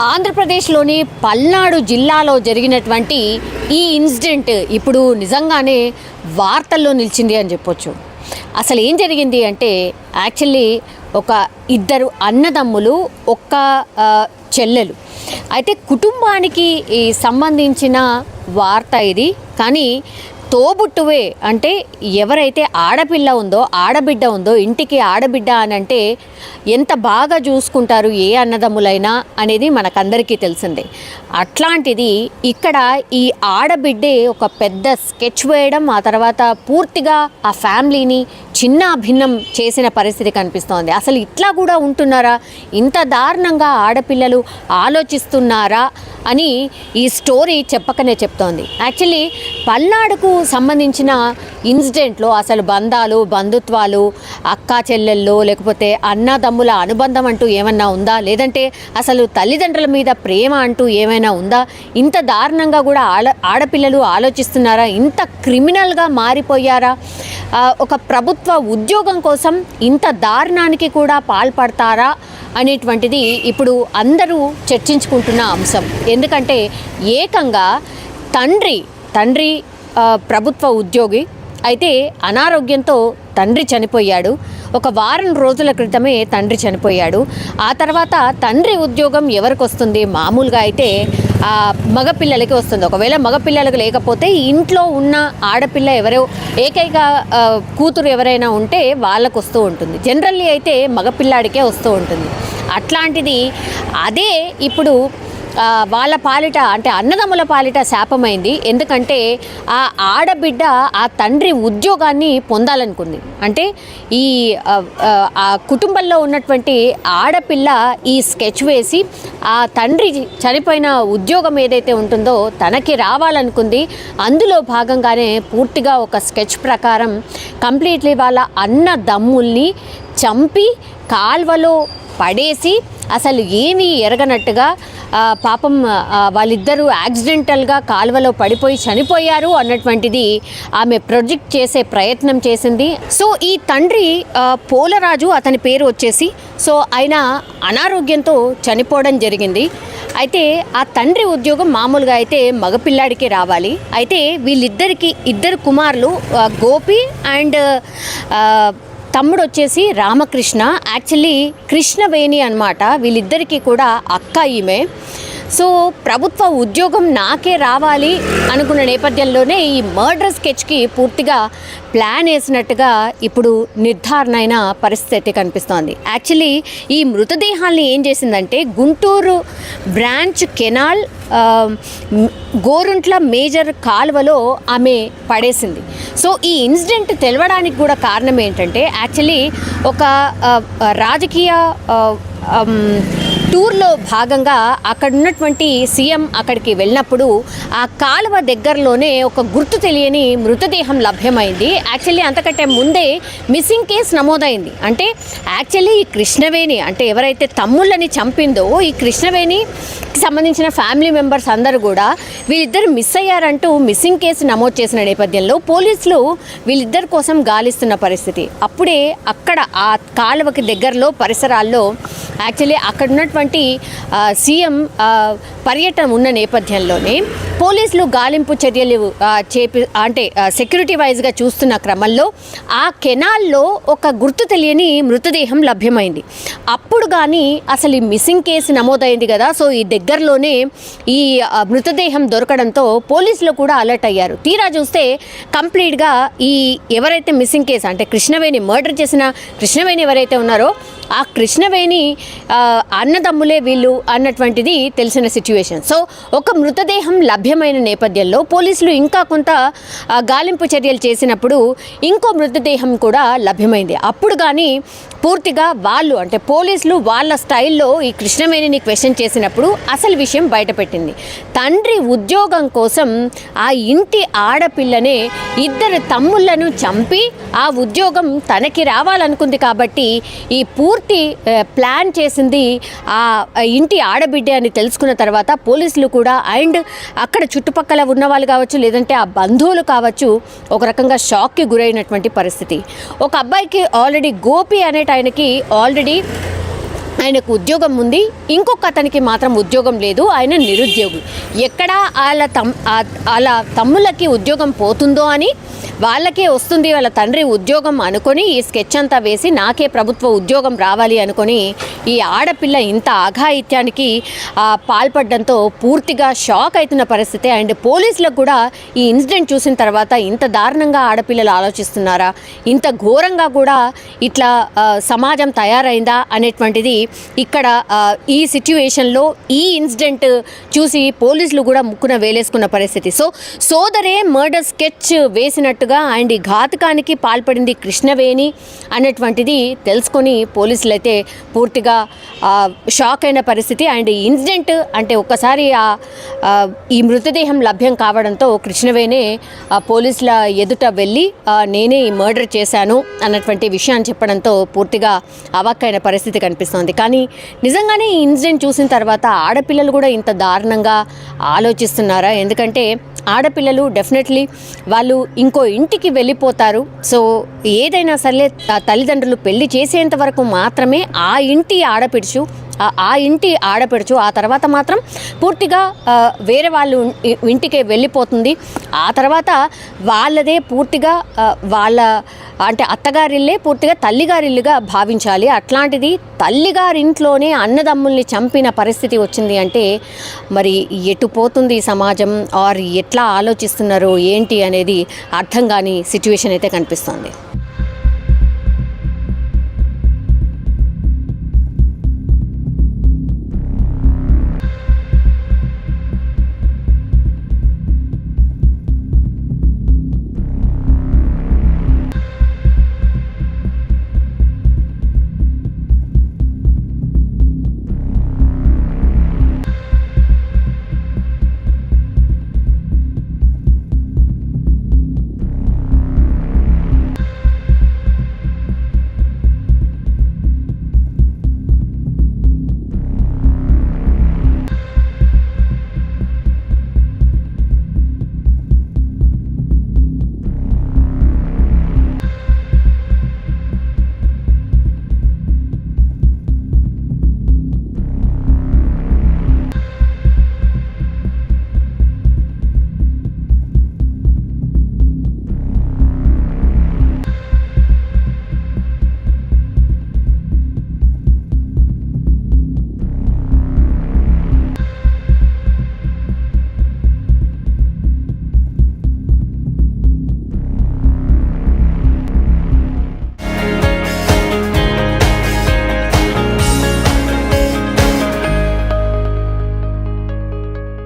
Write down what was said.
ఆంధ్రప్రదేశ్లోని పల్నాడు జిల్లాలో జరిగినటువంటి ఈ ఇన్సిడెంట్ ఇప్పుడు నిజంగానే వార్తల్లో నిలిచింది అని చెప్పొచ్చు. అసలు ఏం జరిగింది అంటే యాక్చువల్లీ ఒక ఇద్దరు అన్నదమ్ములు ఒక్క చెల్లెలు అయితే కుటుంబానికి సంబంధించిన వార్త ఇది. కానీ తోబుట్టువే అంటే ఎవరైతే ఆడపిల్ల ఉందో ఆడబిడ్డ ఉందో ఇంటికి ఆడబిడ్డ అని అంటే ఎంత బాగా చూసుకుంటారు ఏ అన్నదమ్ములైనా అనేది మనకందరికీ తెలిసిందే. అట్లాంటిది ఇక్కడ ఈ ఆడబిడ్డే ఒక పెద్ద స్కెచ్ వేయడం, ఆ తర్వాత పూర్తిగా ఆ ఫ్యామిలీని చిన్న భిన్నం చేసిన పరిస్థితి కనిపిస్తోంది. అసలు ఇట్లా కూడా ఉంటున్నారా, ఇంత దారుణంగా ఆడపిల్లలు ఆలోచిస్తున్నారా అని ఈ స్టోరీ చెప్పకనే చెప్తోంది. యాక్చువల్లీ పల్నాడుకు సంబంధించిన ఇన్సిడెంట్లో అసలు బంధాలు, బంధుత్వాలు, అక్కా చెల్లెళ్ళు లేకపోతే అన్నదమ్ముల అనుబంధం అంటూ ఏమన్నా ఉందా, లేదంటే అసలు తల్లిదండ్రుల మీద ప్రేమ అంటూ ఏమైనా ఉందా? ఇంత దారుణంగా కూడా ఆడపిల్లలు ఆలోచిస్తున్నారా? ఇంత క్రిమినల్గా మారిపోయారా? ఒక ప్రభుత్వ ఉద్యోగం కోసం ఇంత దారుణానికి కూడా పాల్పడతారా అనేటువంటిది ఇప్పుడు అందరూ చర్చించుకుంటున్న అంశం. ఎందుకంటే ఏకంగా తండ్రి ప్రభుత్వ ఉద్యోగి అయితే అనారోగ్యంతో తండ్రి చనిపోయాడు. ఒక వారం రోజుల క్రితమే తండ్రి చనిపోయాడు. ఆ తర్వాత తండ్రి ఉద్యోగం ఎవరికి వస్తుంది? మామూలుగా అయితే మగపిల్లలకి వస్తుంది. ఒకవేళ మగపిల్లలకు లేకపోతే ఇంట్లో ఉన్న ఆడపిల్ల ఏకైక కూతురు ఎవరైనా ఉంటే వాళ్ళకు వస్తూ ఉంటుంది. జనరల్లీ అయితే మగపిల్లాడికే వస్తూ ఉంటుంది. అట్లాంటిది అదే ఇప్పుడు వాళ్ళ పాలిట అంటే అన్నదమ్ముల పాలిట శాపమైంది. ఎందుకంటే ఆ ఆడబిడ్డ ఆ తండ్రి ఉద్యోగాన్ని పొందాలనుకుంది. అంటే ఈ కుటుంబంలో ఉన్నటువంటి ఆడపిల్ల ఈ స్కెచ్ వేసి ఆ తండ్రి చనిపోయిన ఉద్యోగం ఏదైతే ఉంటుందో తనకి రావాలనుకుంది. అందులో భాగంగానే పూర్తిగా ఒక స్కెచ్ ప్రకారం కంప్లీట్లీ వాళ్ళ అన్నదమ్ముల్ని చంపి కాల్వలో పడేసి అసలు ఏమీ ఎరగనట్టుగా పాపం వాళ్ళిద్దరూ యాక్సిడెంటల్గా కాలువలో పడిపోయి చనిపోయారు అన్నటువంటిది ఆమె ప్రొజెక్ట్ చేసే ప్రయత్నం చేసింది. సో ఈ తండ్రి పోలరాజు, అతని పేరు వచ్చేసి, సో ఆయన అనారోగ్యంతో చనిపోవడం జరిగింది. అయితే ఆ తండ్రి ఉద్యోగం మామూలుగా అయితే మగపిల్లాడికి రావాలి. అయితే వీళ్ళిద్దరికి ఇద్దరు కుమారులు, గోపి అండ్ తమ్ముడు వచ్చేసి రామకృష్ణ. యాక్చువల్లీ కృష్ణవేణి అన్నమాట. వీళ్ళిద్దరికీ కూడా అక్క ఈమె. సో ప్రభుత్వ ఉద్యోగం నాకే రావాలి అనుకున్న నేపథ్యంలోనే ఈ మర్డర్ స్కెచ్కి పూర్తిగా ప్లాన్ వేసినట్టుగా ఇప్పుడు నిర్ధారణ అయిన పరిస్థితి కనిపిస్తోంది. యాక్చువల్లీ ఈ మృతదేహాల్ని ఏం చేసిందంటే Guntur branch canal Gorantla major కాలువలో ఆమె పడేసింది. సో ఈ ఇన్సిడెంట్ తెలవడానికి కూడా కారణం ఏంటంటే యాక్చువల్లీ ఒక రాజకీయ టూర్లో భాగంగా అక్కడ ఉన్నటువంటి సీఎం అక్కడికి వెళ్ళినప్పుడు ఆ కాలువ దగ్గరలోనే ఒక గుర్తు తెలియని మృతదేహం లభ్యమైంది. యాక్చువల్లీ అంతకంటే ముందే మిస్సింగ్ కేసు నమోదైంది. అంటే యాక్చువల్లీ ఈ కృష్ణవేణి అంటే ఎవరైతే తమ్ముళ్ళని చంపిందో ఈ కృష్ణవేణికి సంబంధించిన ఫ్యామిలీ మెంబర్స్ అందరూ కూడా వీళ్ళిద్దరు మిస్ అయ్యారంటూ మిస్సింగ్ కేసు నమోదు చేసిన నేపథ్యంలో పోలీసులు వీళ్ళిద్దరి కోసం గాలిస్తున్న పరిస్థితి. అప్పుడే అక్కడ ఆ కాలువకి దగ్గరలో పరిసరాల్లో యాక్చువల్లీ అక్కడ ఉన్నటువంటి సీఎం పర్యటన ఉన్న నేపథ్యంలోనే పోలీసులు గాలింపు చర్యలు అంటే సెక్యూరిటీ వైజ్గా చూస్తున్న క్రమంలో ఆ కెనాల్లో ఒక గుర్తు తెలియని మృతదేహం లభ్యమైంది. అప్పుడు కానీ అసలు ఈ మిస్సింగ్ కేసు నమోదైంది కదా. సో ఈ దగ్గరలోనే ఈ మృతదేహం దొరకడంతో పోలీసులు కూడా అలర్ట్ అయ్యారు. తీరా చూస్తే కంప్లీట్గా ఈ ఎవరైతే మిస్సింగ్ కేసు అంటే కృష్ణవేణి మర్డర్ చేసిన కృష్ణవేణి ఎవరైతే ఉన్నారో ఆ కృష్ణవేణి అన్నదమ్ములే వీళ్ళు అన్నటువంటిది తెలిసిన సిచ్యువేషన్. సో ఒక మృతదేహం లభ్యమైన నేపథ్యంలో పోలీసులు ఇంకా కొంత గాలింపు చర్యలు చేసినప్పుడు ఇంకో మృతదేహం కూడా లభ్యమైంది. అప్పుడు కానీ పూర్తిగా వాళ్ళు అంటే పోలీసులు వాళ్ళ స్టైల్లో ఈ కృష్ణవేణిని క్వశ్చన్ చేసినప్పుడు అసలు విషయం బయటపెట్టింది. తండ్రి ఉద్యోగం కోసం ఆ ఇంటి ఆడపిల్లనే ఇద్దరు తమ్ముళ్లను చంపి ఆ ఉద్యోగం తనకి రావాలనుకుంది కాబట్టి ఈ పూర్తి ప్లాన్ చేసింది ఆ ఇంటి ఆడబిడ్డ అని తెలుసుకున్న తర్వాత పోలీసులు కూడా అండ్ అక్కడ చుట్టుపక్కల ఉన్న వాళ్ళు కావచ్చు లేదంటే ఆ బంధువులు కావచ్చు ఒక రకంగా షాక్కి గురైనటువంటి పరిస్థితి. ఒక అబ్బాయికి ఆల్రెడీ గోపి అనేట ఆయనకి ఆల్రెడీ ఆయనకు ఉద్యోగం ఉంది, ఇంకొక అతనికి మాత్రం ఉద్యోగం లేదు, ఆయన నిరుద్యోగి. ఎక్కడ వాళ్ళ తమ్ముళ్ళకి ఉద్యోగం పోతుందో అని వాళ్ళకే వస్తుంది వాళ్ళ తండ్రి ఉద్యోగం అనుకొని ఈ స్కెచ్ అంతా వేసి నాకే ప్రభుత్వ ఉద్యోగం రావాలి అనుకొని ఈ ఆడపిల్ల ఇంత అఘాయిత్యానికి పాల్పడడంతో పూర్తిగా షాక్ అవుతున్న పరిస్థితి. అండ్ పోలీసులకు కూడా ఈ ఇన్సిడెంట్ చూసిన తర్వాత ఇంత దారుణంగా ఆడపిల్లలు ఆలోచిస్తున్నారా, ఇంత ఘోరంగా కూడా ఇట్లా సమాజం తయారైందా అనేటువంటిది ఇక్కడ ఈ సిచ్యువేషన్లో ఈ ఇన్సిడెంట్ చూసి పోలీసులు కూడా ముక్కున వేలేసుకున్న పరిస్థితి. సోదరే మర్డర్ స్కెచ్ వేసినట్టుగా అండ్ ఈ ఘాతకానికి పాల్పడింది కృష్ణవేణి అన్నటువంటిది తెలుసుకొని పోలీసులు అయితే పూర్తిగా షాక్ అయిన పరిస్థితి. అండ్ ఈ ఇన్సిడెంట్ అంటే ఒక్కసారి ఈ మృతదేహం లభ్యం కావడంతో కృష్ణవేణి పోలీసుల ఎదుట వెళ్ళి నేనే ఈ మర్డర్ చేశాను అన్నటువంటి విషయాన్ని చెప్పడంతో పూర్తిగా అవాక్కైన పరిస్థితి కనిపిస్తోంది. కానీ నిజంగానే ఈ ఇన్సిడెంట్ చూసిన తర్వాత ఆడపిల్లలు కూడా ఇంత దారుణంగా ఆలోచిస్తున్నారా? ఎందుకంటే ఆడపిల్లలు డెఫినెట్లీ వాళ్ళు ఇంకో ఇంటికి వెళ్ళిపోతారు. సో ఏదైనా సరే తల్లిదండ్రులు పెళ్లి చేసేంత వరకు మాత్రమే ఆ ఇంటి ఆడపడుచు ఆ తర్వాత మాత్రం పూర్తిగా వేరే వాళ్ళు ఇంటికి వెళ్ళిపోతుంది. ఆ తర్వాత వాళ్ళదే పూర్తిగా వాళ్ళ అంటే అత్తగారిల్లే పూర్తిగా తల్లిగారిల్లుగా భావించాలి. అట్లాంటిది తల్లిగారింట్లోనే అన్నదమ్ముల్ని చంపిన పరిస్థితి వచ్చింది అంటే మరి ఎటు పోతుంది సమాజం, ఆర్ ఎట్లా ఆలోచిస్తున్నారు ఏంటి అనేది అర్థం కాని సిచ్యువేషన్ అయితే కనిపిస్తుంది.